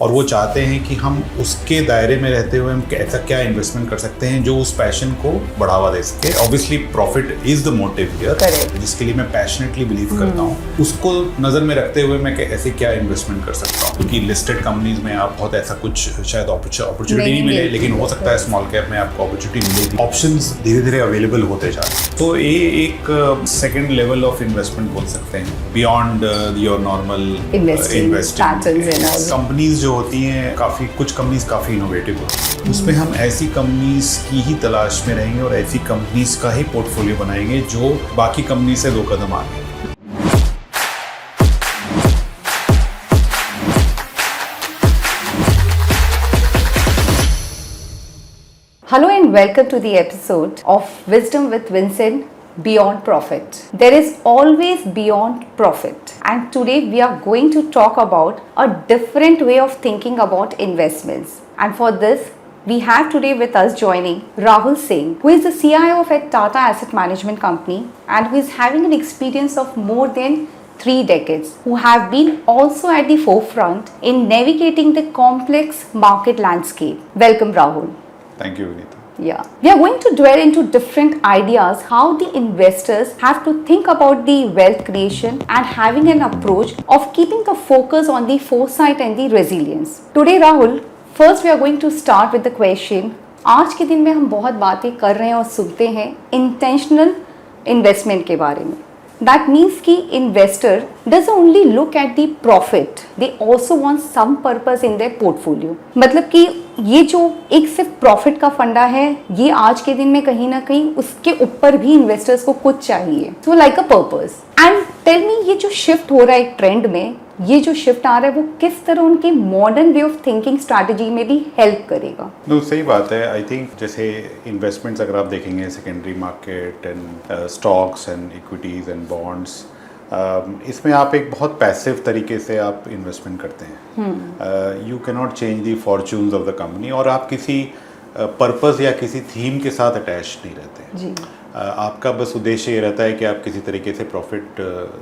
और वो चाहते हैं कि हम उसके दायरे में रहते हुए हम ऐसा क्या इन्वेस्टमेंट कर सकते हैं जो उस पैशन को बढ़ावा दे सके। Obviously profit is the motive here, जिसके लिए मैं पैशनेटली बिलीव करता हूँ, उसको नजर में रखते हुए मैं ऐसे क्या इन्वेस्टमेंट कर सकता हूँ। क्योंकि लिस्टेड कंपनीज में आप बहुत ऐसा कुछ शायद अपॉर्चुनिटी नहीं मिले, लेकिन हो सकता है स्मॉल कैप में आपको अपॉर्चुनिटी मिलेगी। ऑप्शंस धीरे धीरे अवेलेबल होते जा रहे हैं, तो ये एक सेकेंड लेवल ऑफ इन्वेस्टमेंट बोल सकते हैं beyond your normal investing. Companies जो होती हैं, कुछ कंपनीज काफ़ी इनोवेटिव होती हैं, उसमें हम ऐसी कंपनीज की ही तलाश में रहेंगे और ऐसी कंपनीज का ही पोर्टफोलियो बनाएंगे जो बाकी कंपनी से 2 कदम आगे। Hello and welcome to the episode of Wisdom with Vincent, Beyond Profit. There is always beyond profit, and today we are going to talk about a different way of thinking about investments. And for this, we have today with us joining Rahul Singh, who is the CIO of a Tata Asset Management Company and who is having an experience of more than 3 decades, who have been also at the forefront in navigating the complex market landscape. Welcome, Rahul. Thank you, Vinita. Yeah, we are going to dwell into different ideas how the investors have to think about the wealth creation and having an approach of keeping the focus on the foresight and the resilience. Today, Rahul, first we are going to start with the question. आज के दिन में हम बहुत बातें कर रहे हैं और सुनते हैं intentional investment के बारे में. That means कि investor doesn't only look at the profit, they also want some purpose in their portfolio. मतलब कि ये जो एक सिर्फ प्रॉफिट का फंडा है, ये आज के दिन में कहीं ना कहीं उसके ऊपर भी इन्वेस्टर्स को कुछ चाहिए, so like a purpose. And tell me, ये जो शिफ्ट हो रहा है एक ट्रेंड में, ये जो शिफ्ट आ रहा है वो किस तरह उनके modern way of thinking strategy में भी हेल्प करेगा? सही बात है। आई थिंक जैसे इन्वेस्टमेंट्स अगर आप देखेंगे secondary market and stocks and equities and bonds, इसमें आप एक बहुत पैसिव तरीके से आप इन्वेस्टमेंट करते हैं। You can not change the fortunes of the company, और आप किसी पर्पस या किसी थीम के साथ अटैच नहीं रहते जी। आपका बस उद्देश्य ये रहता है कि आप किसी तरीके से प्रॉफिट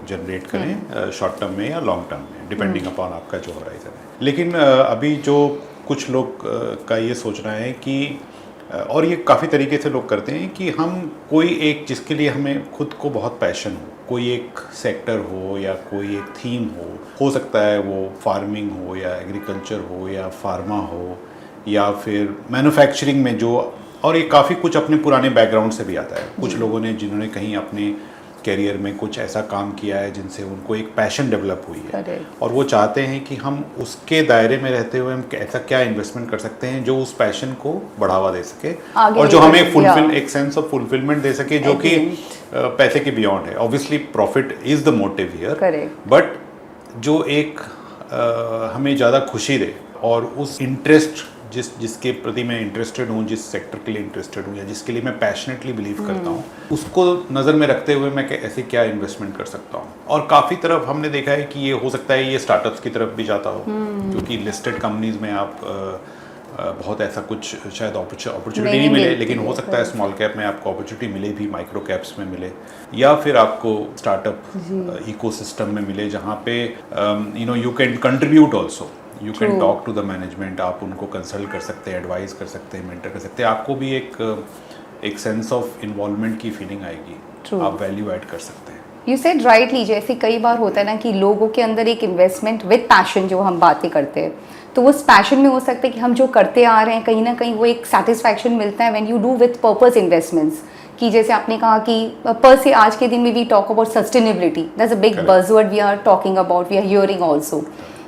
जनरेट करें, शॉर्ट टर्म में या लॉन्ग टर्म में, डिपेंडिंग अपॉन आपका जो होराइजन है। लेकिन अभी जो कुछ लोग का ये सोचना है कि, और ये काफ़ी तरीके से लोग करते हैं कि हम कोई एक, जिसके लिए हमें खुद को बहुत पैशन हो, कोई एक सेक्टर हो या कोई एक थीम हो सकता है वो फार्मिंग हो या एग्रीकल्चर हो या फार्मा हो या फिर मैन्युफैक्चरिंग में जो, और ये काफ़ी कुछ अपने पुराने बैकग्राउंड से भी आता है। कुछ लोगों ने जिन्होंने कहीं अपने कैरियर में कुछ ऐसा काम किया है जिनसे उनको एक पैशन डेवलप हुई है, और वो चाहते हैं कि हम उसके दायरे में रहते हुए हम ऐसा क्या इन्वेस्टमेंट कर सकते हैं जो उस पैशन को बढ़ावा दे सके और जो हमें एक सेंस ऑफ फुलफिलमेंट दे सके, जो कि पैसे के बियॉन्ड है। Obviously profit is the motive here, but जो एक हमें ज़्यादा खुशी दे और उस इंटरेस्ट जिसके प्रति मैं इंटरेस्टेड हूँ, जिस सेक्टर के लिए इंटरेस्टेड हूँ या जिसके लिए मैं पैशनेटली बिलीव करता हूँ, उसको नज़र में रखते हुए मैं ऐसे क्या इन्वेस्टमेंट कर सकता हूँ। और काफ़ी तरफ हमने देखा है कि ये हो सकता है ये स्टार्टअप्स की तरफ भी जाता हो, क्योंकि लिस्टेड कंपनीज में आप बहुत ऐसा कुछ शायद अपॉर्चुनिटी नहीं मिले, लेकिन हो सकता है स्मॉल कैप में आपको अपॉर्चुनिटी मिले भी, माइक्रो कैप्स में मिले, या फिर आपको स्टार्टअप इकोसिस्टम में मिले जहाँ पे you can contribute also, you can talk to the management, आप उनको कंसल्ट कर सकते हैं, एडवाइस कर सकते हैं, मेंटर कर सकते हैं, आपको भी एक सेंस ऑफ इन्वॉल्वमेंट की फीलिंग आएगी, आप वैल्यू ऐड कर सकते हैं। यू सेड राइटली, जैसे कई बार होता है ना कि लोगों के अंदर एक इन्वेस्टमेंट विद पैशन जो हम बातें करते हैं, तो उस पैशन में हो सकता है कि हम जो करते आ रहे हैं कहीं ना कहीं वो एक सेटिस्फैक्शन मिलता है when you do with purpose investments. कि जैसे आपने कहा कि पर से आज के दिन में we talk about sustainability, that's a big buzzword we are talking about, we are hearing also.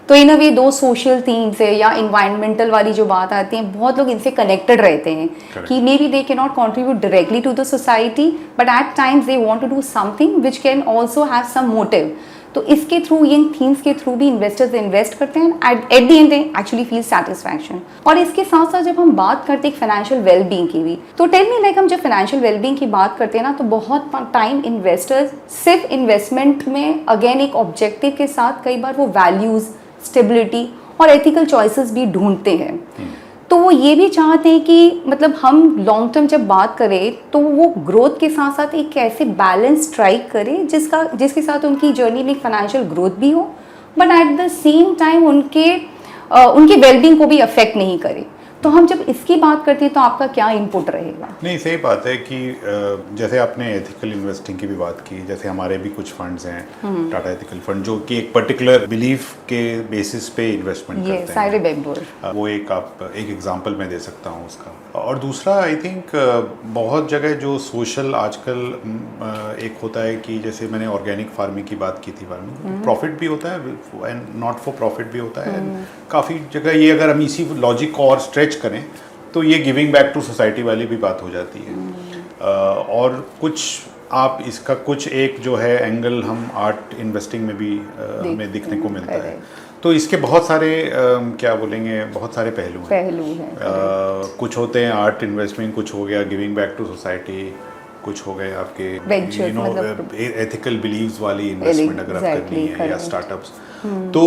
तो in a way 2 social themes है या इन्वायरमेंटल वाली जो बात आती है, बहुत लोग इनसे कनेक्टेड रहते हैं कि may be they can not contribute directly to the society, but at times they want to do something which can also have some motive. तो इसके थ्रू, इन थीम्स के थ्रू भी इन्वेस्टर्स इन्वेस्ट करते हैं, at the end they actually feel satisfaction. और इसके साथ साथ जब हम बात करते हैं फाइनेंशियल वेलबींग की भी, तो टेल मी, लाइक हम जब फाइनेंशियल वेलबींग की बात करते हैं ना, तो बहुत टाइम इन्वेस्टर्स सिर्फ इन्वेस्टमेंट में अगेन एक ऑब्जेक्टिव के साथ कई बार वो वैल्यूज़, स्टेबिलिटी और एथिकल चॉइसेस भी ढूंढते हैं। तो वो ये भी चाहते हैं कि मतलब हम लॉन्ग टर्म जब बात करें तो वो ग्रोथ के साथ साथ एक ऐसे बैलेंस स्ट्राइक करें जिसके साथ उनकी जर्नी में फाइनेंशियल ग्रोथ भी हो, but at the same time उनके उनकी वेलबींग को भी अफेक्ट नहीं करे। तो हम जब इसकी बात करते हैं तो आपका क्या इनपुट रहेगा? नहीं, सही बात है कि जैसे आपने एथिकल इन्वेस्टिंग की भी बात की, जैसे हमारे भी कुछ फंड्स हैं टाटा एथिकल फंड, जो कि एक पर्टिकुलर बिलीफ के बेसिस पे इन्वेस्टमेंट करते हैं। I remember. वो एक एग्जांपल मैं दे सकता हूँ उसका। और दूसरा आई थिंक बहुत जगह जो सोशल आजकल एक होता है कि जैसे मैंने ऑर्गेनिक फार्मिंग की बात की थी, फार्मिंग प्रॉफिट भी होता है एंड नॉट फॉर प्रॉफिट भी होता है। काफ़ी जगह ये अगर हम इसी लॉजिक को और स्ट्रेच करें तो ये गिविंग बैक टू सोसाइटी वाली भी बात हो जाती है। और कुछ आप इसका कुछ एक जो है एंगल हम आर्ट इन्वेस्टिंग में भी हमें दिखने को मिलता है। तो इसके बहुत सारे क्या बोलेंगे, बहुत सारे पहलू हैं। कुछ होते हैं आर्ट इन्वेस्टमेंट, कुछ हो गया गिविंग बैक टू सोसाइटी, कुछ हो गए आपके एथिकल बिलीव्स वाली इन्वेस्टमेंट अगर आप करनी है या स्टार्टअप्स। तो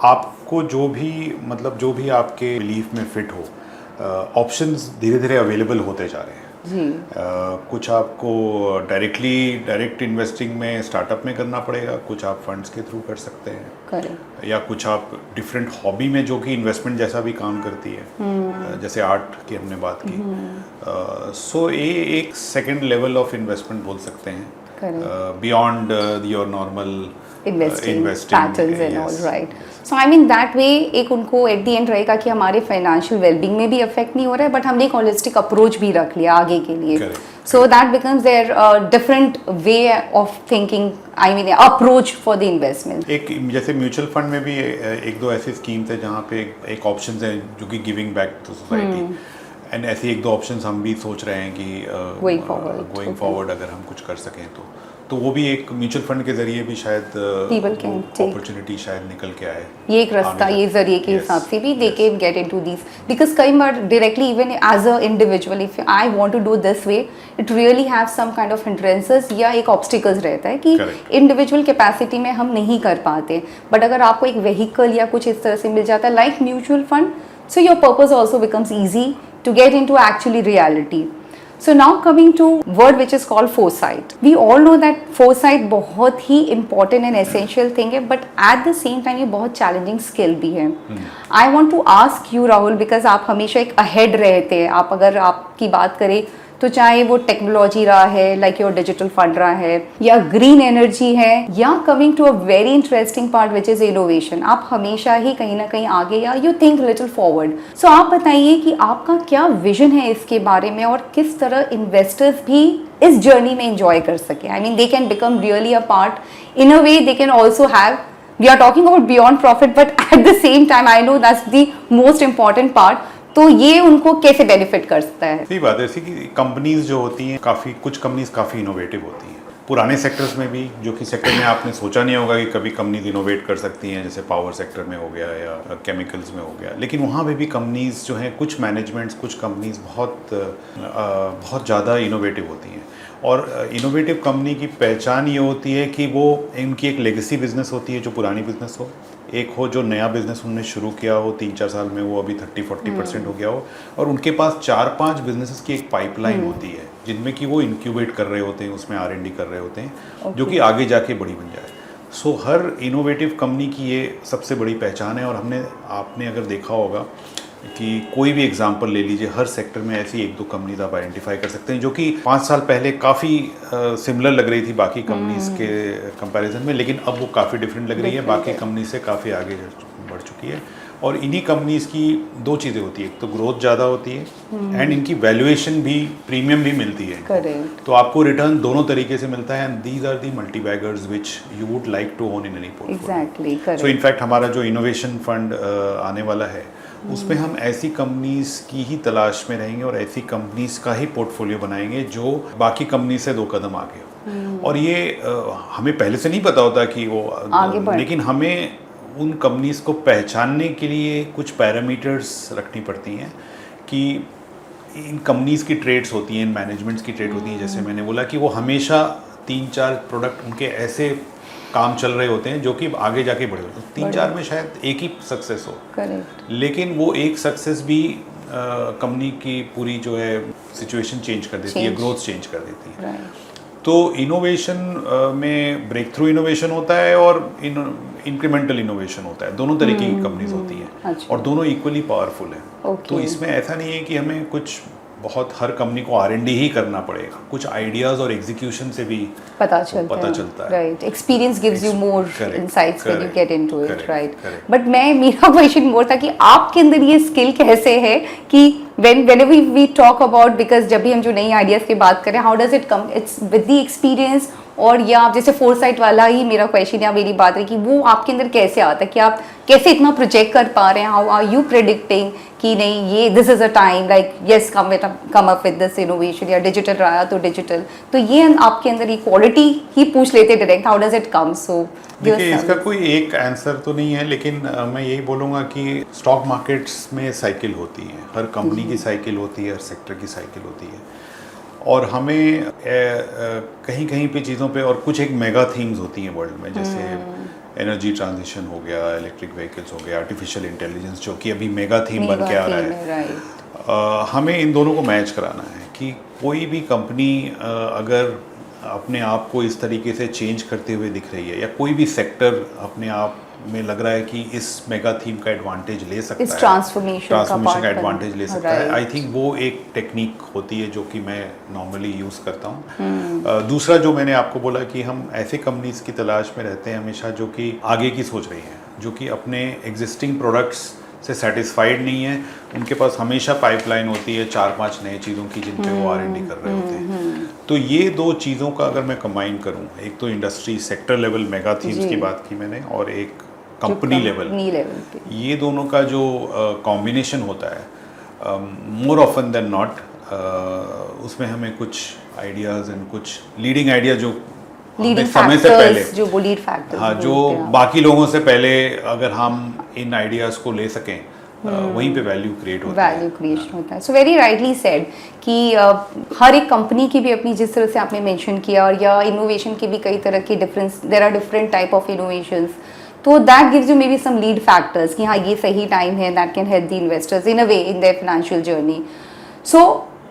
आपको जो भी आपके बिलीफ में फिट हो, ऑप्शंस धीरे धीरे अवेलेबल होते जा रहे हैं जी। कुछ आपको डायरेक्ट इन्वेस्टिंग में स्टार्टअप में करना पड़ेगा, कुछ आप फंड्स के थ्रू कर सकते हैं, या कुछ आप डिफरेंट हॉबी में जो कि इन्वेस्टमेंट जैसा भी काम करती है, जैसे आर्ट की हमने बात की। सो ये एक सेकंड लेवल ऑफ इन्वेस्टमेंट बोल सकते हैं, beyond your normal investing patterns and all, right? So I mean that way एक उनको at the end रहेगा कि हमारे financial well-being में भी affect नहीं हो रहा है, but हमने एक holistic approach भी रख लिया आगे के लिए। So that becomes their different way of thinking, I mean approach for the investment। एक जैसे म्यूचुअल फंड में भी एक दो ऐसे स्कीम्स है जहाँ पे एक ऑप्शंस है जो कि giving back to society, and ऐसे एक दो ऑप्शंस हम भी सोच रहे हैं कि गोइंग फॉरवर्ड अगर हम कुछ कर सकें तो वो भी एक म्यूचुअल फंड के जरिए भी शायद अपॉर्चुनिटी शायद निकल के आए। ये एक रास्ता, ये जरिए के हिसाब से भी they can get into this, because कई बार directly even as a individual if I want to do this way, it really have some kind of hindrances या एक ऑब्स्टिकल्स रहता है कि इंडिविजुअल कैपेसिटी में हम नहीं कर पाते। बट अगर आपको एक व्हीकल या कुछ इस तरह से मिल जाता है like mutual fund, so your purpose also becomes easy to get into actually reality. So now coming to word which is called foresight. We all know that foresight बहुत ही important and essential thing है, but at the same time ये बहुत challenging skill भी है। I want to ask you Rahul, because आप हमेशा एक ahead रहते हैं। आप अगर आपकी बात करें तो चाहे वो टेक्नोलॉजी रहा है लाइक योर डिजिटल फंड रहा है, या ग्रीन एनर्जी है, या coming to a very interesting part which is innovation, आप हमेशा ही कहीं ना कहीं आगे या you think little forward. So आप बताइए कि आपका क्या विजन है इसके बारे में और किस तरह इन्वेस्टर्स भी इस जर्नी में एंजॉय कर सके। I mean they can become really a part in a way, they can also have, we are talking about beyond profit, but at the same time I know that's the most important part. तो ये उनको कैसे benefit कर सकता है? सही बात है, जैसे कि कंपनीज जो होती हैं कुछ कंपनीज काफ़ी इनोवेटिव होती हैं, पुराने सेक्टर्स में भी, जो कि सेक्टर में आपने सोचा नहीं होगा कि कभी कंपनीज इनोवेट कर सकती हैं, जैसे पावर सेक्टर में हो गया या केमिकल्स में हो गया, लेकिन वहाँ पे भी कंपनीज जो हैं, कुछ मैनेजमेंट्स, कुछ कंपनीज बहुत ज़्यादा इनोवेटिव होती हैं। और इनोवेटिव कंपनी की पहचान ये होती है कि वो इनकी एक लेगेसी बिजनेस होती है जो पुरानी बिजनेस हो, एक हो जो नया बिजनेस उन्होंने शुरू किया हो 3-4 साल में, वो अभी 30-40% हो गया हो, और उनके पास 4-5 बिजनेसेस की एक पाइपलाइन होती है जिनमें कि वो इंक्यूबेट कर रहे होते हैं, उसमें R&D कर रहे होते हैं, जो कि आगे जाके बड़ी बन जाए। सो हर इनोवेटिव कंपनी की ये सबसे बड़ी पहचान है। और आपने अगर देखा होगा कि कोई भी एग्जांपल ले लीजिए, हर सेक्टर में ऐसी 1-2 कंपनीज आप आइडेंटिफाई कर सकते हैं जो कि 5 साल पहले काफ़ी सिमिलर लग रही थी बाकी कंपनीज के कंपैरिजन में, लेकिन अब वो काफ़ी डिफरेंट लग रही है, बाकी कंपनी से काफ़ी आगे बढ़ चुकी है। और इन्हीं कंपनीज की 2 चीज़ें होती है, एक तो ग्रोथ ज़्यादा होती है एंड इनकी वैल्यूएशन भी, प्रीमियम भी मिलती है। तो आपको रिटर्न दोनों तरीके से मिलता है, and these are the multi baggers which you would like to own in any portfolio. So in fact हमारा जो इनोवेशन फंड आने वाला है उसमें हम ऐसी कंपनीज की ही तलाश में रहेंगे और ऐसी कंपनीज का ही पोर्टफोलियो बनाएंगे जो बाकी कंपनी से 2 कदम आगे हो। और ये हमें पहले से नहीं पता होता कि वो आगे, लेकिन हमें उन कंपनीज को पहचानने के लिए कुछ पैरामीटर्स रखनी पड़ती हैं कि इन कंपनीज की ट्रेड्स होती हैं, इन मैनेजमेंट्स की ट्रेड होती हैं। जैसे मैंने बोला कि वो हमेशा 3-4 प्रोडक्ट उनके ऐसे काम चल रहे होते हैं जो कि आगे जाके बड़े होते हैं। 3-4 में शायद एक ही सक्सेस हो, लेकिन वो एक सक्सेस भी कंपनी की पूरी जो है सिचुएशन चेंज कर देती है, ग्रोथ चेंज कर देती है। तो इनोवेशन में ब्रेक थ्रू इनोवेशन होता है और इंक्रीमेंटल इनोवेशन होता है, दोनों तरीके की कंपनीज होती हैं। अच्छा। और दोनों इक्वली पावरफुल हैं। Okay. तो इसमें ऐसा नहीं है कि हमें कुछ बहुत हर कंपनी को R&D ही करना पड़ेगा, कुछ आइडियाज और एग्जीक्यूशन से भी पता चलता है। Right, experience gives you more Correct, insights when you correct, get into it, correct, right. correct. But मेरा क्वेश्चन मोर था कि आपके अंदर ये स्किल कैसे है कि whenever we talk about, because जब भी हम जो नई आइडियाज की बात करें, how does it come, it's with the experience, और या आप जैसे फोरसाइट वाला ही मेरा क्वेश्चन या मेरी बात है कि वो आपके अंदर कैसे आता है कि आप कैसे इतना प्रोजेक्ट कर पा रहे हैं, हाउ आर यू प्रेडिक्टिंग कि नहीं ये this is a time like yes come up with this innovation, या डिजिटल रहा तो डिजिटल, तो ये आपके अंदर ये क्वालिटी ही पूछ लेते direct, how does it come? So देखिए इसका कोई एक आंसर तो नहीं है, लेकिन मैं यही बोलूँगा कि स्टॉक मार्केट्स में साइकिल होती है, हर कंपनी की साइकिल होती है, हर सेक्टर की साइकिल होती है, और हमें कहीं कहीं पे चीज़ों पे, और कुछ एक मेगा थीम्स होती हैं वर्ल्ड में, जैसे एनर्जी ट्रांजिशन हो गया, इलेक्ट्रिक व्हीकल्स हो गया, आर्टिफिशियल इंटेलिजेंस जो कि अभी मेगा थीम बन के आ रहा है। हमें इन दोनों को मैच कराना है कि कोई भी कंपनी अगर अपने आप को इस तरीके से चेंज करते हुए दिख रही है, या कोई भी सेक्टर अपने आप में लग रहा है कि इस मेगा थीम का एडवांटेज ले सकता है, ट्रांसफॉर्मेशन का एडवांटेज ले सकता है, आई थिंक वो एक टेक्निक होती है जो कि मैं नॉर्मली यूज़ करता हूँ। दूसरा जो मैंने आपको बोला कि हम ऐसे कंपनीज की तलाश में रहते हैं हमेशा जो कि आगे की सोच रही हैं, जो कि अपने एग्जिस्टिंग प्रोडक्ट्स से सेटिस्फाइड नहीं है, उनके पास हमेशा पाइपलाइन होती है 4-5 नए चीज़ों की जिन पे वो R&D कर रहे होते हैं। तो ये दो चीज़ों का अगर मैं कंबाइन करूँ, एक तो industry sector level mega themes की बात की मैंने, और एक कंपनी लेवल, ये दोनों का जो कॉम्बिनेशन होता है, मोर ऑफन देन नॉट उसमें हमें कुछ आइडियाज़ एंड कुछ लीडिंग आइडिया जो समय से पहले, जो वो लीड फैक्टर्स, हाँ, जो बाकी लोगों से पहले अगर हम इन आइडियाज़ को ले सकें, वहीं पे वैल्यू क्रिएट होता है, वैल्यू क्रिएशन होता है। सो वेरी राइटली सेड कि हर एक कंपनी की भी अपनी, जिस तरह से आपने मेंशन किया, और या इनोवेशन की भी कई तरह की difference, there are different type of innovations, तो that gives you maybe some lead factors कि हाँ ये सही टाइम है, that can help the investors in a way in their financial journey. So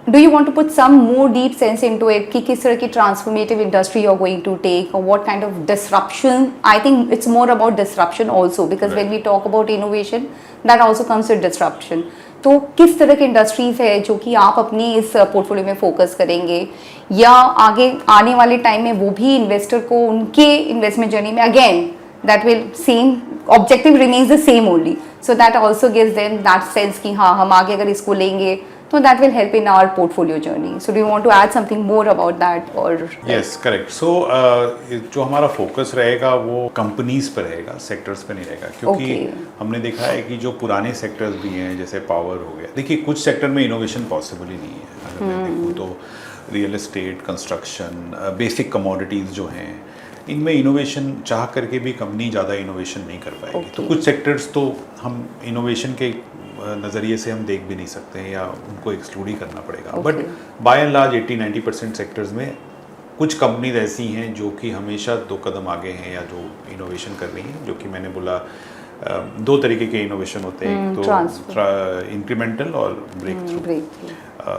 do you want to put some more deep sense into it कि किस तरह की transformative industry you're going to take, or what kind of disruption? I think it's more about disruption also, because when we talk about innovation, that also comes with disruption. तो किस तरह की industries है जो कि आप अपनी इस पोर्टफोलियो में फोकस करेंगे, या आगे आने वाले टाइम में वो भी इन्वेस्टर को उनके इन्वेस्टमेंट जर्नी में again that will same objective remains the same only, so that also gives them that sense कि हाँ हम आगे अगर इसको लेंगे तो that will help in our portfolio journey. So do you want to add something more about that, or? Yes, correct. So जो हमारा फोकस रहेगा वो कंपनीज पर रहेगा, सेक्टर्स पे नहीं रहेगा, क्योंकि हमने देखा है कि जो पुराने सेक्टर्स भी हैं जैसे पावर हो गया, देखिए कुछ सेक्टर में इनोवेशन पॉसिबल ही नहीं है, अगर मैं देखूँ तो real estate, construction, basic commodities जो हैं, इनमें इनोवेशन चाह करके भी कंपनी ज़्यादा इनोवेशन नहीं कर पाएगी। तो कुछ सेक्टर्स तो हम इनोवेशन के नज़रिए से हम देख भी नहीं सकते हैं, या उनको एक्सक्लूड ही करना पड़ेगा। But by and large 80-90% sectors में कुछ कंपनीज ऐसी हैं जो कि हमेशा 2 कदम आगे हैं, या जो इनोवेशन कर रही हैं, जो कि मैंने बोला 2 तरीके के इनोवेशन होते हैं, एक तो इंक्रीमेंटल और breakthrough.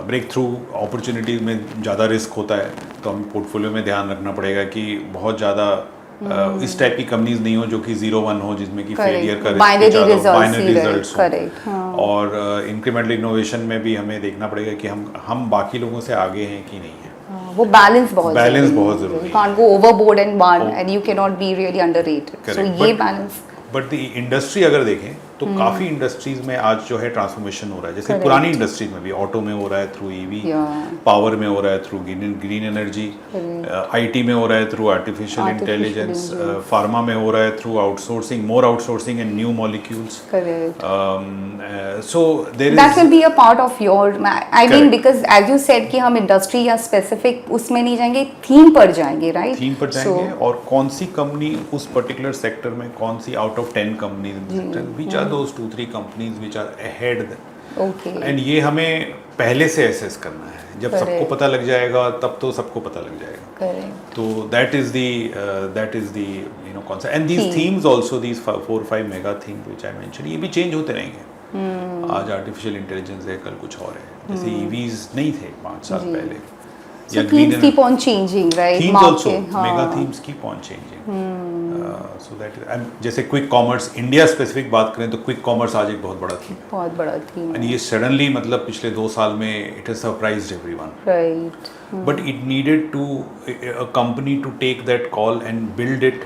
Breakthrough opportunities में ज़्यादा रिस्क होता है, तो हम पोर्टफोलियो में ध्यान रखना पड़ेगा कि बहुत ज़्यादा इस टाइप की कंपनीज नहीं हो जो कि 0-1 हो, जिसमें कि फेलियर का बाइनरी रिजल्ट्स हो। और इंक्रीमेंटल इनोवेशन में भी हमें देखना पड़ेगा कि हम बाकी लोगों से आगे हैं कि नहीं है। वो बैलेंस बहुत जरूरी है। You can't go overboard and one, and you cannot be really underrated. So ये बैलेंस। बट द इंडस्ट्री अगर देखें तो काफ़ी इंडस्ट्रीज में आज जो है ट्रांसफॉर्मेशन हो रहा है, जैसे पुरानी इंडस्ट्रीज में भी ऑटो में हो रहा है थ्रू ईवी, पावर में हो रहा है थ्रू ग्रीन एनर्जी, आईटी में हो रहा है थ्रू आर्टिफिशियल इंटेलिजेंस, फार्मा में हो रहा है through outsourcing, more outsourcing and new molecules. So there that will be a part of your, I mean because as you said कि हम इंडस्ट्री या स्पेसिफिक उसमें नहीं जाएंगे, थीम पर जाएंगे, राइट? थीम पर जाएंगे, और कौन सी कंपनी उस पर्टिकुलर सेक्टर में, कौन सी out of 10 companies in sector, which are those 2-3 companies which are ahead, and ये हमें पहले से एसेस करना है। जब सबको पता लग जाएगा तब तो सबको पता लग जाएगा। तो that is the concept, and these themes also, these 4-5 mega themes which I mentioned, ये भी चेंज होते रहेंगे। आज आर्टिफिशियल इंटेलिजेंस है, कल कुछ और है। जैसे EVs नहीं थे 5 साल पहले, So themes keep on changing, right? Themes also, Market, mega हाँ. themes keep on changing. So that जैसे क्विक कॉमर्स, इंडिया स्पेसिफिक बात करें तो क्विक कॉमर्स आज एक बहुत बड़ा थीम है. बहुत बड़ा थीम And ये सडनली मतलब पिछले 2 साल में it has surprised everyone. Right. But it needed to a company to take that call and build it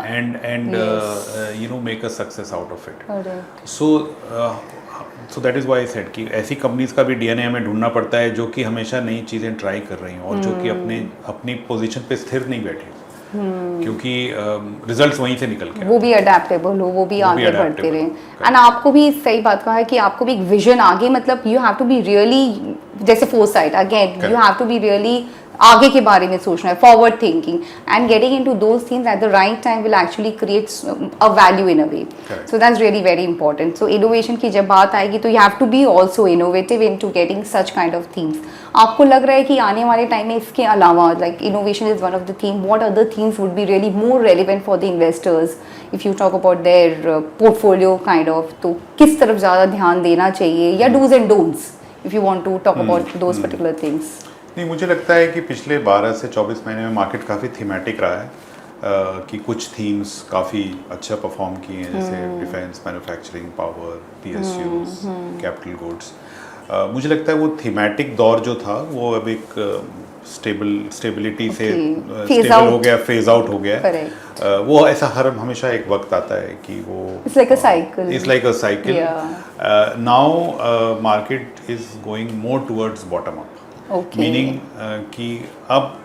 and yes. make a success out of it. Correct. So that is why I said कि ऐसी companies का भी DNA हमें ढूंढना पड़ता है जो कि हमेशा नई चीज़ें ट्राई कर रही हों और जो कि अपनी पोजीशन पे स्थिर नहीं बैठे, क्योंकि रिजल्ट्स वहीं से निकल के वो भी अडेप्टेबल हो, वो भी आगे बढ़ते adaptable रहे. हो. एंड आपको भी सही बात कहा है कि आपको भी एक विजन आगे, मतलब you have to be really, जैसे foresight again, you have to be really आगे के बारे में सोचना है, forward thinking, and getting into those things at the right time will actually create a value in a way. So that's really very important. So innovation की जब बात आएगी तो you have to be also innovative in to getting such kind of things. आपको लग रहा है कि आने वाले टाइम में इसके अलावा, like innovation is one of the theme, what other things would be really more relevant for the investors if you talk about their portfolio kind of, तो किस तरफ ज़्यादा ध्यान देना चाहिए, या dos and don'ts if you want to talk about those particular things? नहीं, मुझे लगता है कि पिछले 12 से 24 महीने में मार्केट काफ़ी थीमेटिक रहा है. कि कुछ थीम्स काफ़ी अच्छा परफॉर्म किए हैं, जैसे defence, manufacturing, power, PSUs, capital goods. मुझे लगता है वो थीमेटिक दौर जो था वो अब एक स्टेबिलिटी से स्टेबल हो गया, फेज आउट हो गया. वो ऐसा हमेशा एक वक्त आता है कि वो it's like a cycle. It's like a cycle. Now market is going more towards bottom up. Meaning कि अब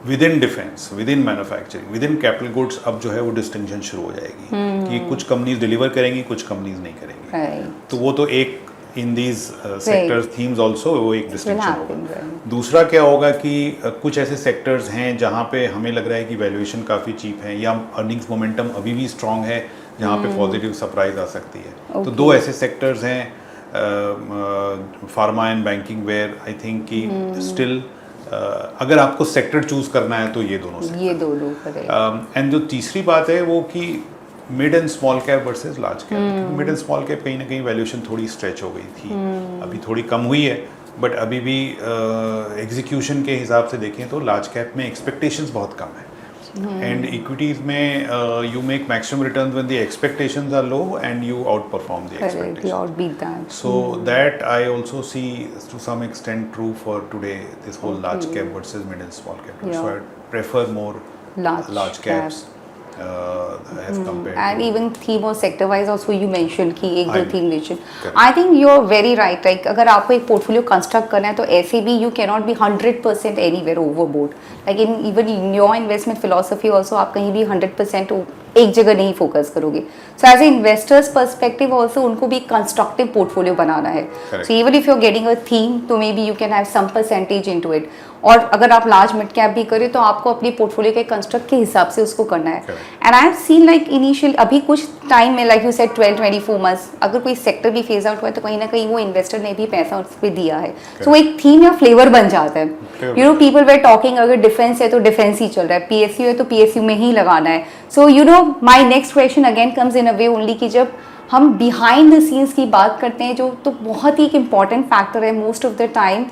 with in defence, with in manufacturing, with in capital goods अब जो है वो डिस्टिंक्शन शुरू हो जाएगी कि कुछ कंपनीज डिलीवर करेंगी, कुछ कंपनीज नहीं करेंगी. तो वो तो एक in these sectors themes also वो एक डिस्टिंक्शन होगा. दूसरा क्या होगा कि कुछ ऐसे सेक्टर्स हैं जहाँ पे हमें लग रहा है कि वैल्यूएशन काफ़ी चीप है या अर्निंग्स मोमेंटम अभी भी स्ट्रॉन्ग है, जहाँ पे पॉजिटिव सरप्राइज आ सकती है. तो 2 ऐसे सेक्टर्स हैं, pharma and banking, where I think कि स्टिल अगर आपको सेक्टर चूज करना है तो ये दोनों एंड जो तीसरी बात है वो कि mid and small cap versus large cap. Mid and small cap कहीं ना कहीं वैल्यूएशन थोड़ी स्ट्रेच हो गई थी, अभी थोड़ी कम हुई है, बट अभी भी एग्जीक्यूशन के हिसाब से देखें तो लार्ज कैप में एक्सपेक्टेशंस बहुत कम है. And equities में you make maximum returns when the expectations are low and you outperform the expectations. You outbeat that. So that I also see to some extent true for today, this whole large cap versus mid and small cap. So I prefer more large caps as compared and to even theme और sector wise also you mentioned कि एक दो theme mention. Correct. I think you are very right. Like अगर आपको एक portfolio construct करना है तो ऐसे भी you cannot be 100% anywhere overboard. Like in even in your investment philosophy also आप कहीं भी 100% एक जगह नहीं फोकस करोगे. So as a investors perspective also उनको भी कंस्ट्रक्टिव पोर्टफोलियो बनाना है. So even if you are getting a theme तो may be you can have some percentage into it. और अगर आप लार्ज मिड कैप भी करें तो आपको अपनी पोर्टफोलियो के कंस्ट्रक्ट के हिसाब से उसको करना है. And I have seen like initial अभी कुछ टाइम में लाइक यू सेड 12-24 मंथ्स अगर कोई सेक्टर भी फेज आउट हुआ है तो कहीं ना कहीं वो इन्वेस्टर ने भी पैसा उस पर दिया है. सो एक थीम या फ्लेवर बन जाता है. You know people where talking अगर डिफेंस है तो डिफेंस ही चल रहा है, पीएसयू है तो पीएसयू में ही लगाना है. So you know my next question again comes in a way only कि जब हम बिहाइंड द सीन्स की बात करते हैं जो तो बहुत ही एक इंपॉर्टेंट फैक्टर है most of the time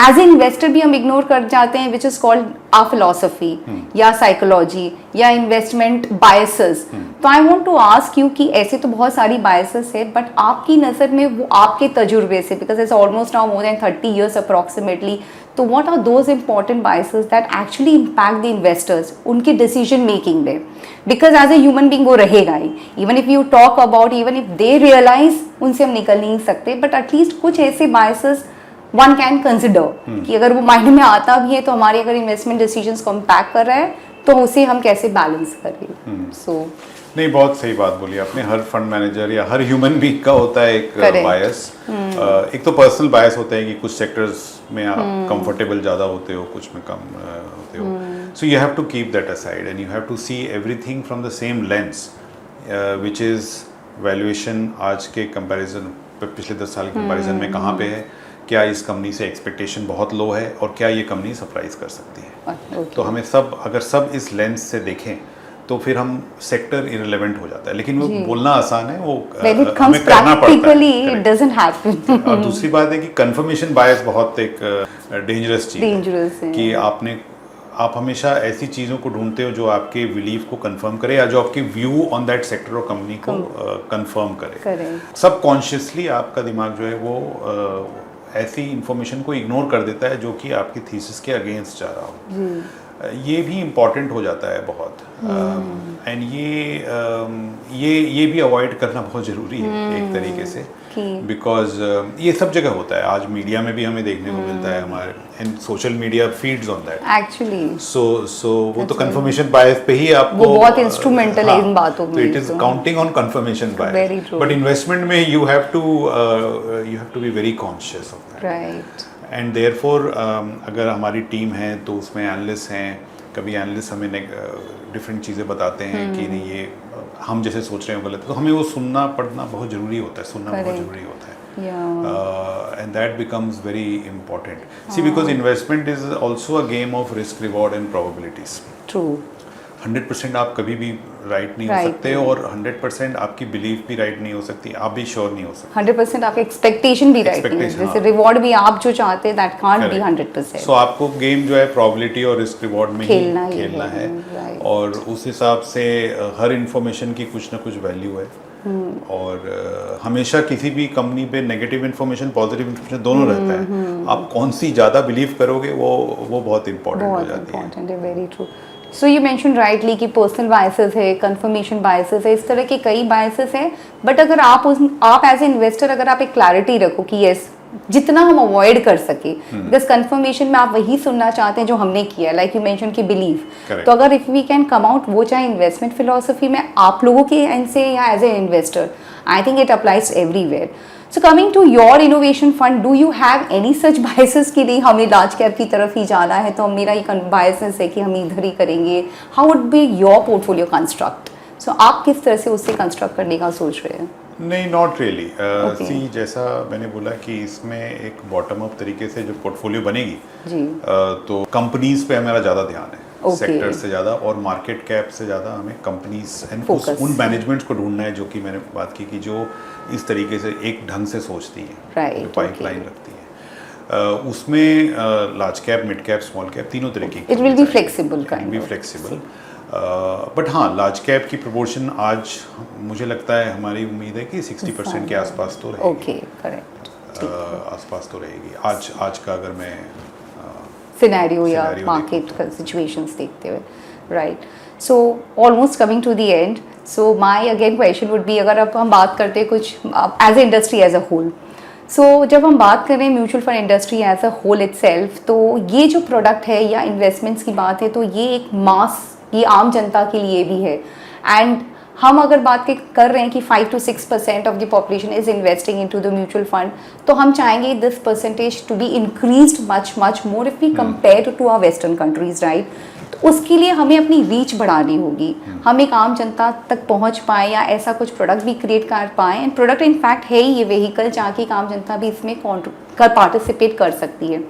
as a investor भी हम इग्नोर कर जाते हैं, which is called uh philosophy या साइकोलॉजी या इन्वेस्टमेंट बायसेस. तो I want to ask you कि ऐसे तो बहुत सारी बायसेस है बट आपकी नज़र में वो आपके तजुर्बे से, because it's almost now more than 30 years approximately, तो what are those important biases that actually impact the investors उनके डिसीजन मेकिंग में? Because as a human being वो रहेगा ही. Even if you talk about, even if they realise उनसे हम निकल नहीं सकते, बट एटलीस्ट कुछ ऐसे बायसेस वन कैन कंसिडर कि अगर वो माइंड में आता भी है तो हमारे अगर इन्वेस्टमेंट डिसीजंस को इम्पैक्ट कर रहा है तो उसे हम कैसे बैलेंस करें. सो नहीं, बहुत सही बात बोली आपने. हर फंड मैनेजर या हर ह्यूमन बीइंग का होता है एक बायस. एक तो पर्सनल बायस होता है कि कुछ सेक्टर्स में आप कंफर्टेबल ज़्यादा होते हो, कुछ में कम होते हो. So you have to keep that aside and you have to see everything from the same lens, which is valuation आज के कंपैरिजन पिछले 10 साल के कंपैरिजन में कहाँ पे है, क्या इस कंपनी से एक्सपेक्टेशन बहुत लो है और क्या ये कंपनी सरप्राइज कर सकती है. तो हमें सब अगर सब इस लेंस से देखें तो फिर हम सेक्टर इररिलेवेंट हो जाता है, लेकिन वो जी। बोलना आसान है, वो When it हमें comes करना पड़ता है। practically, it Correct. doesn't happen. और दूसरी बात है कि कंफर्मेशन बायस बहुत एक डेंजरस चीज़ Dangerous है है। कि आप हमेशा ऐसी चीज़ों को ढूंढते हो जो आपके बिलीफ को कंफर्म करे या जो आपके व्यू ऑन दैट सेक्टर और कंपनी को कंफर्म करे। Correct. सबकॉन्शियसली आपका दिमाग जो है वो ऐसी इंफॉर्मेशन को इग्नोर कर देता है जो कि आपकी थीसिस के अगेंस्ट जा रहा हो। ये भी इम्पॉर्टेंट हो जाता है बहुत, एंड ये भी अवॉइड करना बहुत ज़रूरी है एक तरीके से, बिकॉज ये सब जगह होता है। आज मीडिया में भी हमें देखने को मिलता है, हमारे and social media feeds on that actually. So वो तो कंफर्मेशन बायस पे ही आपको वो बहुत इंस्ट्रूमेंटल है इन बातों में। तो it is counting on confirmation Very bias, true. But investment में you have to be very conscious of that, right. And therefore अगर हमारी टीम है तो उसमें एनालिस्ट हैं, कभी एनालिस्ट हमें डिफरेंट चीज़ें बताते हैं कि नहीं ये हम जैसे सोच रहे हैं गलत है, तो हमें वो सुनना पढ़ना बहुत ज़रूरी होता है, सुनना बहुत ज़रूरी होता है, and that becomes very important. See, because investment is also a game of risk reward and probabilities. True. 100% आप कभी भी राइट नहीं हो सकते, और 100% आपकी बिलीफ भी राइट नहीं हो सकती, आप भी श्योर नहीं हो सकते। 100% आपका एक्सपेक्टेशन भी राइट नहीं है, जैसे रिवॉर्ड भी आप जो चाहते हैं दैट कांट बी 100%। सो आपको गेम जो है प्रोबेबिलिटी और रिस्क रिवॉर्ड में खेलना है, right. और उस हिसाब से हर इंफॉर्मेशन की कुछ ना कुछ वैल्यू है, और हमेशा किसी भी कंपनी पे नेगेटिव इन्फॉर्मेशन पॉजिटिव इन्फॉर्मेशन दोनों रहता है, आप कौन सी ज़्यादा बिलीव करोगे वो बहुत इंपॉर्टेंट हो जाती है। Very true. So you mention rightly कि पर्सनल बायसेस है, कंफर्मेशन बायसेस है, इस तरह के कई बायसेस हैं, बट अगर आप एज ए इन्वेस्टर अगर आप एक क्लैरिटी रखो कि यस जितना हम अवॉइड कर सके, बिकॉज कंफर्मेशन में आप वही सुनना चाहते हैं जो हमने किया, लाइक यू मेंशन कि बिलीफ, तो अगर if we can come out, वो चाहे इन्वेस्टमेंट फिलोसफी में आप लोगों के एंड से या as a investor, I think it applies everywhere. So coming to your innovation fund, do you have any such biases कि नहीं हमें लार्ज कैप की तरफ ही जाना है तो मेरा ये बायसेस है कि हम इधर ही करेंगे? How would be your portfolio construct? So आप किस तरह से उससे कंस्ट्रक्ट करने का सोच रहे हैं? नहीं, नॉट रियली। सी, जैसा मैंने बोला कि इसमें एक बॉटम अप तरीके से जो पोर्टफोलियो बनेगी जी, तो कंपनीज पे हमारा ज़्यादा ध्यान है, Okay. सेक्टर से ज़्यादा और मार्केट कैप से ज़्यादा हमें कंपनीज एंड Focus. उन मैनेजमेंट्स को ढूंढना है जो कि मैंने बात की कि जो इस तरीके से एक ढंग से सोचती है, Right, जो पाइपलाइन रखती है। उसमें large cap, mid cap, small cap तीनों तरह की it will be flexible kind be of. Flexible, but हाँ लार्ज कैप की प्रपोर्शन आज मुझे लगता है, हमारी उम्मीद है कि 60% के आसपास तो रहेगी। Okay, correct. आसपास तो रहेगी आज का अगर मैं सिनेरियो या Scenario मार्केट का सिचुएशंस देखते हुए, right. So almost coming to the end, so my again question would be, अगर अब हम बात करते हैं कुछ as a industry as a whole, so जब हम बात करें mutual fund industry as a whole itself, तो ये जो प्रोडक्ट है या इन्वेस्टमेंट्स की बात है तो ये एक मास, ये आम जनता के लिए भी है, एंड हम अगर बात कर रहे हैं कि 5 to 6% of the population is investing into the mutual fund, तो हम चाहेंगे this percentage to be increased much more if we compare to our western countries, right. तो उसके लिए हमें अपनी रीच बढ़ानी होगी, हम एक आम जनता तक पहुंच पाए या ऐसा कुछ प्रोडक्ट भी क्रिएट कर पाए, एंड प्रोडक्ट इनफैक्ट है ही ये वेहिकल जहाँ की एक आम जनता भी इसमें पार्टिसिपेट कर सकती है।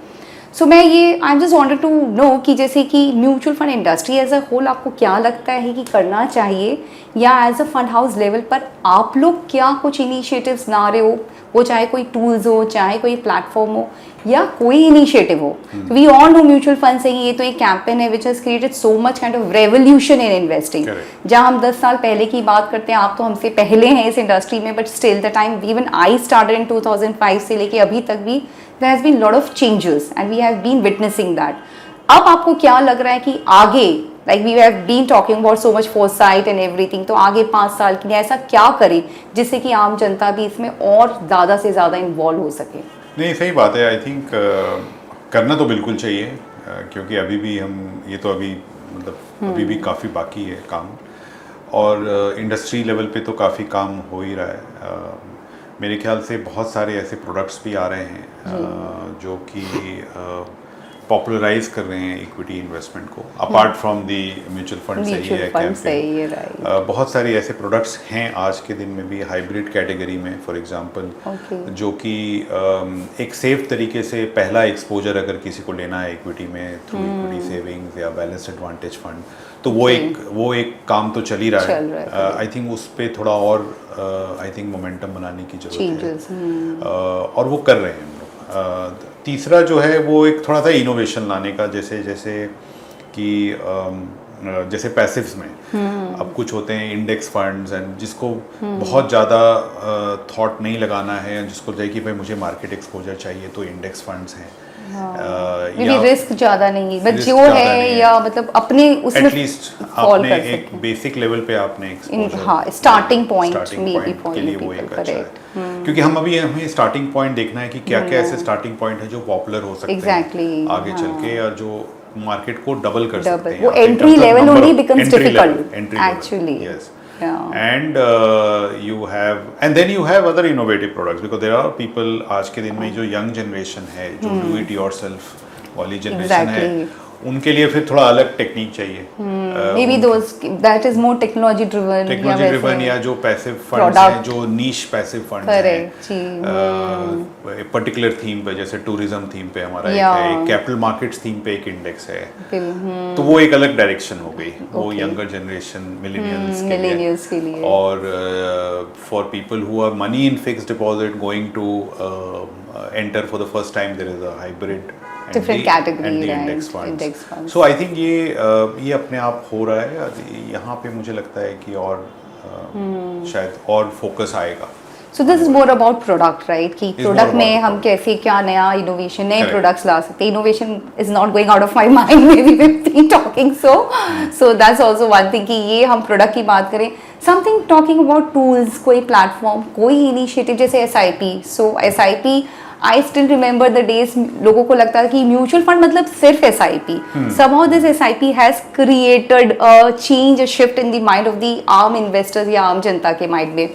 सो मैं ये I just wanted to know कि जैसे कि mutual fund industry as a whole आपको क्या लगता है कि करना चाहिए, या as a fund house level पर आप लोग क्या कुछ इनिशिएटिव्स ला रहे हो, वो चाहे कोई टूल्स हो, चाहे कोई प्लेटफॉर्म हो या कोई इनिशिएटिव हो। We all know mutual fund से ही ये तो एक कैंपेन है which has created so much kind of revolution in investing. जहाँ हम 10 साल पहले की बात करते हैं, आप तो हमसे पहले हैं इस इंडस्ट्री में, but still the time even I started in 2005 से लेके अभी तक भी there has been lot of changes and we have been witnessing that. अब आपको क्या लग रहा है कि आगे, like we have been talking about so much foresight and everything, तो आगे 5 साल के लिए ऐसा क्या करें जिससे कि आम जनता भी इसमें और ज़्यादा से ज़्यादा इन्वॉल्व हो सके? नहीं, सही बात है। आई थिंक करना तो बिल्कुल चाहिए, क्योंकि अभी भी हम ये तो अभी मतलब अभी भी काफ़ी बाकी है काम, और इंडस्ट्री लेवल पे तो काफ़ी काम हो ही रहा है। मेरे ख्याल से बहुत सारे ऐसे प्रोडक्ट्स भी आ रहे हैं जो कि पॉपुलराइज कर रहे हैं इक्विटी इन्वेस्टमेंट को, apart from the mutual fund सही है, फंड सही है, राइट। बहुत सारे ऐसे प्रोडक्ट्स हैं आज के दिन में भी हाइब्रिड कैटेगरी में, फॉर एग्जांपल, जो कि एक सेफ तरीके से पहला एक्सपोजर अगर किसी को लेना है इक्विटी में थ्रू इक्विटी सेविंग्स या बैलेंस्ड एडवांटेज फंड, तो वो एक काम तो चल ही रहा है। आई थिंक उस पे थोड़ा और आई थिंक मोमेंटम बनाने की जरूरत है, और वो कर रहे हैं हम लोग। तीसरा जो है वो एक थोड़ा सा इनोवेशन लाने का, जैसे पैसिव्स में अब कुछ होते हैं इंडेक्स फंड्स एंड जिसको बहुत ज़्यादा थॉट नहीं लगाना है, जिसको जाए कि भाई मुझे मार्केट एक्सपोजर चाहिए तो इंडेक्स फंड्स हैं, या रिस्क ज़्यादा नहीं, बट जो है या मतलब अपने उसमें एटलीस्ट आपने एक बेसिक लेवल पे आपने एक्सपोजर, हाँ, स्टार्टिंग पॉइंट के लिए वो एक अच्छा है, क्योंकि हमें स्टार्टिंग पॉइंट देखना है कि क्या क्या ऐसे स्टार्टिंग पॉइंट है जो पॉपुलर हो सकते हैं आगे चल के, या जो मार्केट को डबल कर सकते हैं। वो entry level only becomes difficult actually, yes. And then you have other innovative products, because there are people आज के दिन में जो young generation है, जो do it yourself वाली generation है, उनके लिए फिर थोड़ा अलग टेक्निक चाहिए। Maybe that is more technology driven या जो पैसिव फंड्स हैं, जो नीश पैसिव फंड्स हैं, पर्टिकुलर थीम पे, जैसे टूरिज्म थीम पे हमारा एक कैपिटल मार्केट्स थीम पे एक इंडेक्स है, तो वो एक अलग डायरेक्शन हो गई, वो यंगर जनरेशन मिलेनियल्स के लिए, और for people who are money in fixed deposit going to enter for the first time, there is a hybrid different category, and the right? index funds. So I think ये अपने आप हो रहा है, यहाँ पे मुझे लगता है कि और शायद और फोकस आएगा। So this is more about product, right? कि प्रोडक्ट में हम कैसे क्या नया इनोवेशन, नए प्रोडक्ट्स ला सकते हैं। Innovation is not going out of my mind, may be we talking so that's also one thing कि ये हम प्रोडक्ट की बात करें। समथिंग टॉकिंग अबाउट टूल्स, कोई प्लेटफॉर्म, कोई इनिशिएटिव, जैसे SIP। सो SIP I still remember the days, लोगों को लगता था कि म्यूचुअल फंड मतलब सिर्फ SIP। somehow this SIP has created a change, a shift in the mind of the आम इन्वेस्टर्स या आम जनता के माइंड में।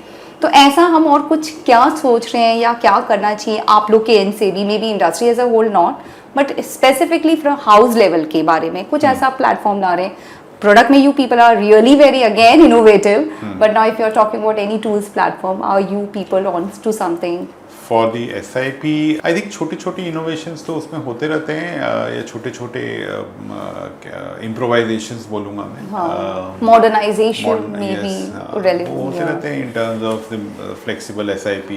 तो ऐसा हम और कुछ क्या सोच रहे हैं या क्या करना चाहिए आप लोग के एंड से भी, may be industry as a whole not, but specifically from house level के बारे में कुछ ऐसा प्लेटफॉर्म ला रहे हैं? प्रोडक्ट में you people are really very again innovative, but now if you are talking about any tools platform, are you people on to something? For the SIP I think छोटी innovations तो उसमें होते रहते हैं, या छोटे इम्प्रोवाइजेशंस बोलूँगा मैं, मॉडर्नाइजेशन में भी होते रहते हैं in terms of the flexible SIP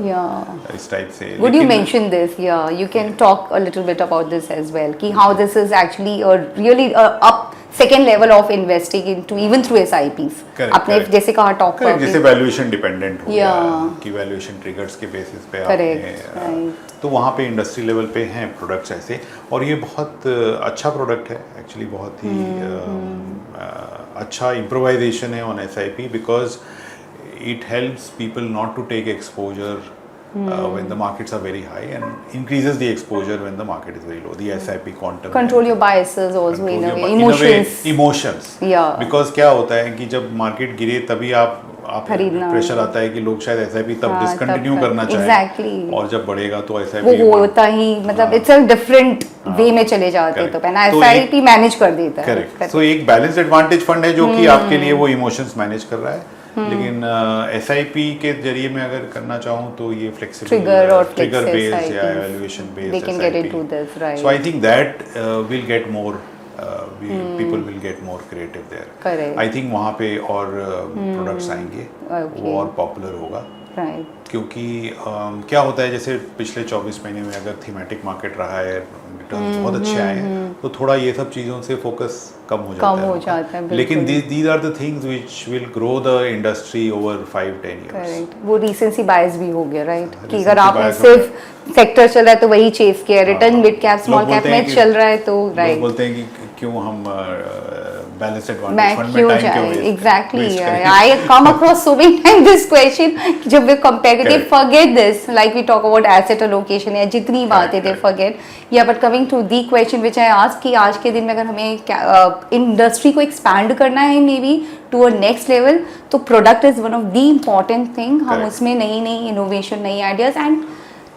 या इस टाइप से। Would you mention this? Yeah, you can talk a little bit about this as well, कि how this is actually a really up second level of investing into even through SIPs. आपने जैसे कहा top पर, जैसे valuation dependent हो गया कि valuation triggers के बेसिस पे आपने, तो वहाँ पे इंडस्ट्री लेवल पे हैं प्रोडक्ट्स ऐसे, और ये बहुत अच्छा प्रोडक्ट है एक्चुअली, बहुत ही अच्छा इम्प्रोवाइजेशन है on SIP, because it helps people not to take exposure when the markets are very high, and increases the exposure when the market is very low. The SIP quantum, control your biases also, in a way, emotions, yeah, because क्या होता है कि जब market गिरे तभी आप pressure आता है कि लोग शायद SIP तब डिसकंटिन्यू करना चाहें, और जब बढ़ेगा तो SIP वो होता ही, मतलब इट्स अ डिफरेंट वे में चले जाते, तो पहना SIP मैनेज कर देता है। करेक्ट। सो एक बैलेंस्ड एडवांटेज फंड है जो कि आपके लिए वो इमोशंस मैनेज कर रहा है, लेकिन SIP के जरिए मैं अगर करना चाहूँ तो ये फ्लेक्सिबल ट्रिगर बेस्ड या एवल्यूएशन based SIP, so I think that will get more people will get more creative there. Correct. I think वहाँ पे और प्रोडक्ट्स आएंगे, वो और पॉपुलर होगा, क्योंकि क्या होता है, जैसे पिछले 24 महीने में अगर थीमेटिक मार्केट रहा है, रिटर्न्स बहुत अच्छे आए हैं, तो थोड़ा ये सब चीज़ों से फोकस कम हो जाता है, लेकिन these are the things which will grow the industry over 5-10 years. Correct, वो रीसेंसी बायस भी हो गया, राइट, कि अगर आपने सिर्फ सेक्टर चल रहा है तो वही चेस किया, return mid cap small cap में चल रहा है तो राइट, बोलते हैं कि क्यों हम बैलेंस्ड एडवांटेज फंड में टाइम क्यों waste exactly, I come across so many time this question, जब वे comparative forget this, like we talk about asset allocation या जितनी बातें दे फॉरगेट, या but coming to the question which I ask कि आज के दिन में अगर हमें इंडस्ट्री को एक्सपैंड करना है maybe to a next level, तो product is one of the important thing, हम उसमें नई इनोवेशन, नई ideas and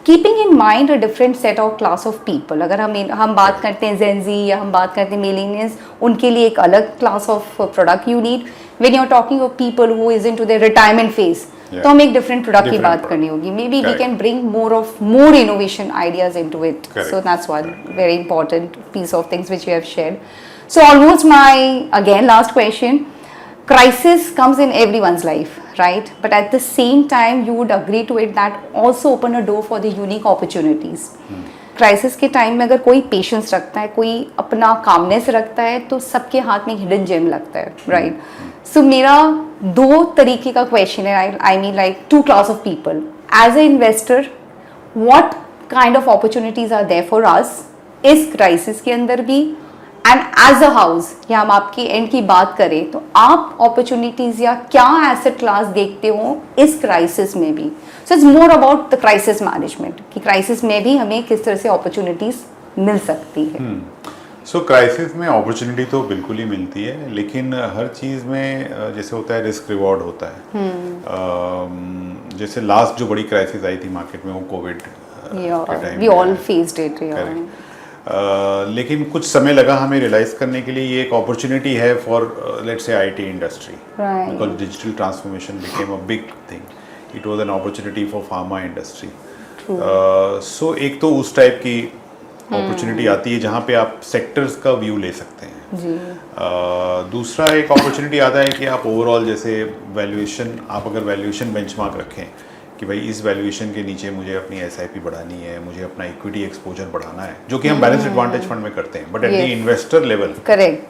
keeping in mind a different set of class of people, अगर हम बात करते हैं जेन जी या हम बात करते हैं मिलेनियल्स, उनके लिए एक अलग class of product you need. When you are talking of people who is into the retirement phase, तो हमें एक डिफरेंट प्रोडक्ट की बात करनी होगी. May be we can bring more innovation ideas into it. So that's one very important piece of things which you have shared. So almost my again last question. Crisis comes in everyone's life, right? But at the same time, you would agree to it that also open a door for the unique opportunities. Crisis के time में अगर कोई patience रखता है, कोई अपना calmness रखता है, तो सबके हाथ में एक हिडन जेम लगता है, राइट? सो मेरा दो तरीके का क्वेश्चन है, I mean like to class of people. As a investor, what kind of opportunities are there for us इस क्राइसिस के अंदर भी, एंड एज अ हाउस, या हम आपकी एंड की बात करें तो आप अपॉर्चुनिटीज या क्या एसेट क्लास देखते हो इस क्राइसिस में भी. So it's more about the crisis management कि क्राइसिस में भी हमें किस तरह से अपॉर्चुनिटीज मिल सकती है. सो क्राइसिस में अपॉर्चुनिटी तो बिल्कुल ही मिलती है, लेकिन हर चीज़ में जैसे होता है रिस्क रिवॉर्ड होता है. जैसे लास्ट जो बड़ी क्राइसिस आई थी मार्केट में वो कोविड के time we all faced it. लेकिन कुछ समय लगा हमें रियलाइज करने के लिए ये एक अपॉर्चुनिटी है for let's say IT industry, because digital transformation became a big thing. It was an opportunity for pharma industry. So एक तो उस टाइप की अपॉर्चुनिटी आती है जहाँ पे आप सेक्टर्स का व्यू ले सकते हैं. दूसरा एक अपॉर्चुनिटी आता है कि आप ओवरऑल जैसे वैल्यूएशन, आप अगर वैल्यूएशन बेंचमार्क रखें कि भाई इस वैल्यूएशन के नीचे मुझे अपनी एसआईपी बढ़ानी है, मुझे अपना इक्विटी एक्सपोजर बढ़ाना है, जो कि हम बैलेंस एडवांटेज फंड में करते हैं. But at the investor level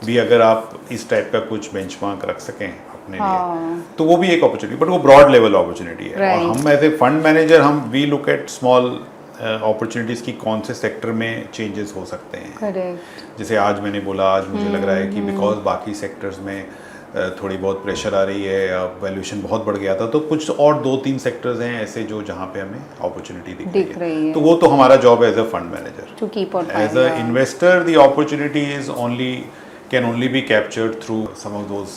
भी अगर आप इस टाइप का कुछ बेंचमार्क रख सकें अपने लिए, तो वो भी एक अपॉर्चुनिटी, बट वो ब्रॉड लेवल अपॉर्चुनिटी है. और हम एज ए फंड मैनेजर हम we look at small opportunities की कौन से सेक्टर में चेंजेस हो सकते हैं. जैसे आज मैंने बोला, आज मुझे लग रहा है कि बिकॉज बाकी सेक्टर्स में थोड़ी बहुत प्रेशर आ रही है या वैल्यूएशन बहुत बढ़ गया था, तो कुछ और 2-3 सेक्टर्स हैं ऐसे जो जहाँ पे हमें अपॉर्चुनिटी दिख रही है. तो वो तो हमारा जॉब है as a fund manager to keep on. As a investor the opportunity is can only be captured through some of those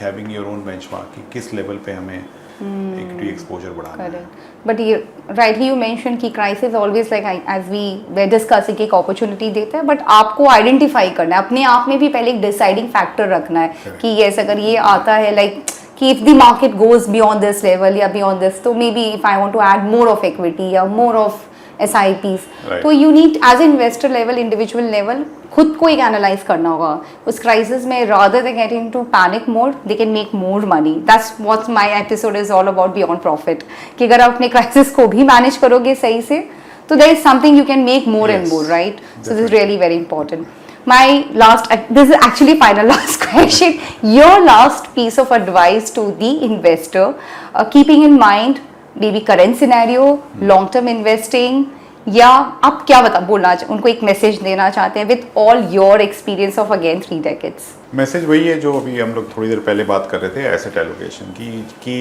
having your own benchmark कि किस लेवल पे हमें इक्विटी एक्सपोजर बढ़ाना है. बट ये राइटली यू मेंशन कि crisis always like as we were discussing एक opportunity देता है, बट आपको आइडेंटिफाई करना है, अपने आप में भी पहले एक डिसाइडिंग फैक्टर रखना है कि यस अगर ये आता है लाइक कि if the market goes beyond this level या बियॉन्ड दिस, तो मे be if I want to add more of equity या मोर ऑफ SIPs, तो you need as investor level, individual level खुद को एक एनालाइज करना होगा उस क्राइसिस में. Rather than getting into panic mode, they can make more money. That's what my episode is all about, beyond profit. कि अगर आप अपने क्राइसिस को भी मैनेज करोगे सही से, तो there is something you can make more and more, right? So this is really very important. My last, this is actually final last question. Your last piece of advice to the investor, keeping in mind maybe current scenario, long term investing, या आप क्या बोलना उनको एक message देना चाहते हैं with all your experience of again 3 decades? Message वही है जो अभी हम लोग थोड़ी देर पहले बात कर रहे थे, एसेट एलोकेशन की, कि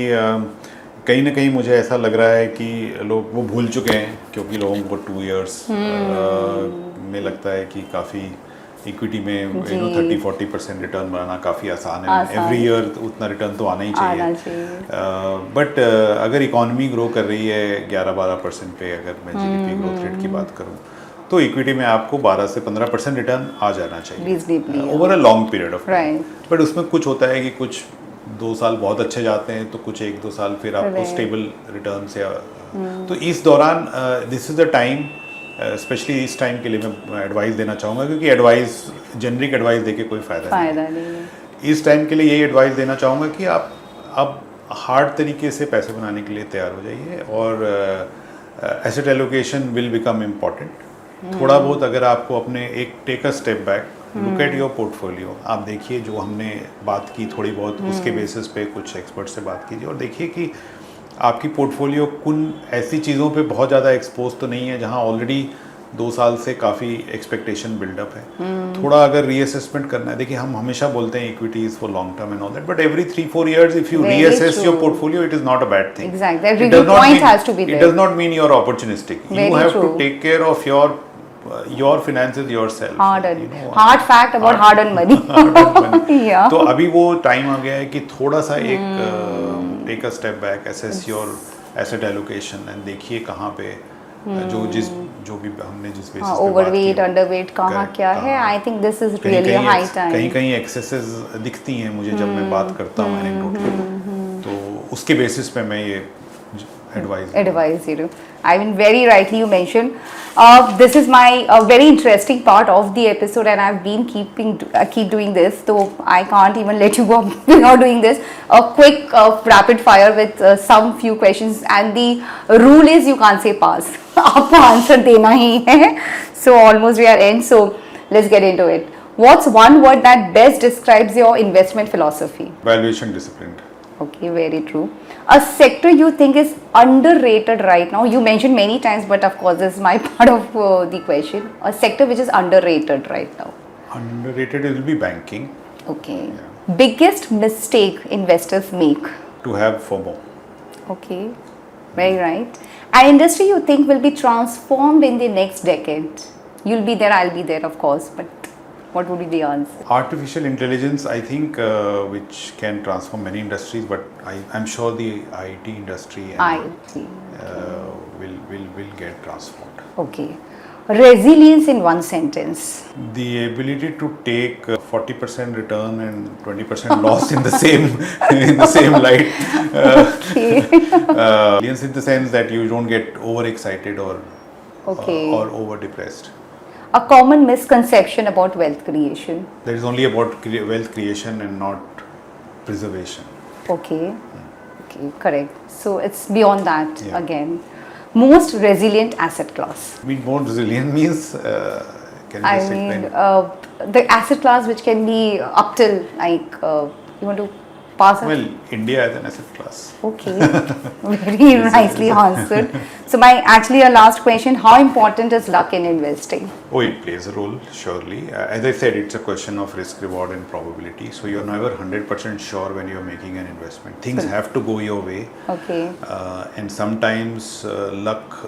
कहीं ना कहीं मुझे ऐसा लग रहा है कि लोग वो भूल चुके हैं, क्योंकि लोगों को 2 years में लगता है कि काफ़ी इक्विटी में 30-40% रिटर्न बनाना काफ़ी आसान है. एवरी ईयर उतना रिटर्न तो आना ही चाहिए. बट अगर इकोनॉमी ग्रो कर रही है 11-12% पे, अगर मैं जीडीपी ग्रोथ रेट की बात करूं, तो इक्विटी में आपको 12 से 15% रिटर्न आ जाना चाहिए over a long period of time. But उसमें कुछ होता है कि कुछ 2 साल बहुत अच्छे जाते हैं, तो कुछ 1-2 साल फिर आपको स्टेबल रिटर्न से. तो इस दौरान this is the time, specially इस टाइम के लिए मैं एडवाइस देना चाहूँगा, क्योंकि एडवाइस जेनरिक एडवाइस देके कोई फ़ायदा नहीं है. इस टाइम के लिए यही एडवाइस देना चाहूँगा कि आप अब हार्ड तरीके से पैसे बनाने के लिए तैयार हो जाइए, और asset allocation will become important. थोड़ा बहुत अगर आपको अपने एक take a step back, look at your portfolio, आप देखिए जो हमने बात की थोड़ी बहुत, उसके बेसिस पे कुछ एक्सपर्ट से बात कीजिए और देखिए कि आपकी पोर्टफोलियो कुन ऐसी चीज़ों पे बहुत ज़्यादा एक्सपोज तो नहीं है जहाँ ऑलरेडी 2 साल से काफ़ी एक्सपेक्टेशन बिल्डअप है. थोड़ा अगर रीअसेसमेंट करना है, देखिए हम हमेशा बोलते हैं equities for long term and all that, but every 3-4 years if you reassess your portfolio, it is not a bad thing. Exactly. Every point has to be there. It does not mean you're opportunistic. You have to take care of your finances yourself. Hard fact about hard earned money. Yeah. तो अभी वो time आ गया है कि थोड़ा सा एक take a step back, assess your asset allocation and देखिए कहाँ पे जो भी हमने जिस बेसिस हाँ पे बात ओवरवेट की, अंडरवेट कहाँ Correct, क्या है, हाँ। आई थिंक दिस इज कहीं रियली कहीं हाई कहीं टाइम. कहीं एक्सेसेस दिखती हैं मुझे जब मैं बात करता हूँ एनेक्डोटली, तो उसके बेसिस पे मैं ये advice Advise you. I mean, very rightly you mentioned. This is my very interesting part of the episode, and I've been keep doing this. So I can't even let you go without doing this. A quick rapid fire with some few questions, and the rule is you can't say pass. आपको answer देना ही है. So almost we are end. So let's get into it. What's one word that best describes your investment philosophy? Valuation discipline. Okay, very true. A sector you think is underrated right now? You mentioned many times, but of course, this is my part of the question. A sector which is underrated right now. Underrated will be banking. Okay. Biggest mistake investors make? To have FOMO. Okay, very right. An industry you think will be transformed in the next decade? You'll be there, I'll be there, of course, but what would be the answer? Artificial intelligence, I think, which can transform many industries, but I'm sure the IT industry and, IT. will get transformed. Okay. Resilience in one sentence. The ability to take 40% return and 20% loss in the same light. Okay. Resilience in the sense that you don't get overexcited or Okay. or over depressed. A common misconception about wealth creation. That is only about wealth creation and not preservation. Okay. Okay, correct. So it's beyond that Yeah. again. Most resilient asset class. I mean, more resilient means, can you I just mean, explain? the asset class which can be up till like you want to pass it? Well, India as an asset class. Okay, very nicely answered. So my actually a last question: how important is luck in investing? Oh, it plays a role, surely. As I said, it's a question of risk, reward, and probability. So you're never 100% sure when you're making an investment. Things have to go your way. Okay. And sometimes luck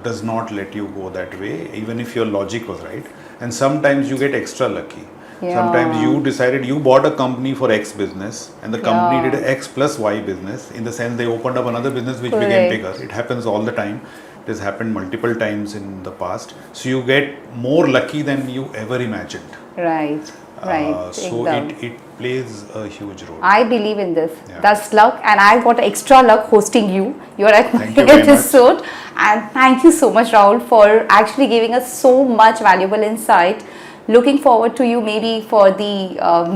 does not let you go that way, even if your logic was right. And sometimes you get extra lucky. Yeah. Sometimes you decided you bought a company for X business, and the company Yeah. did X plus Y business. In the sense, they opened up another business which became Correct. bigger. It happens all the time. It has happened multiple times in the past. So you get more lucky than you ever imagined. Right. Right. So ekdam. it plays a huge role. I believe in this. Yeah. That's luck, and I got extra luck hosting you. You're at Thank my you very much. episode, and thank you so much, Rahul, for actually giving us so much valuable insight. Looking forward to you maybe for the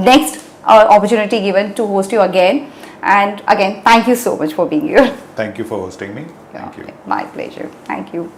next opportunity given to host you again. And again, thank you so much for being here. Thank you for hosting me. Thank you. My pleasure. Thank you.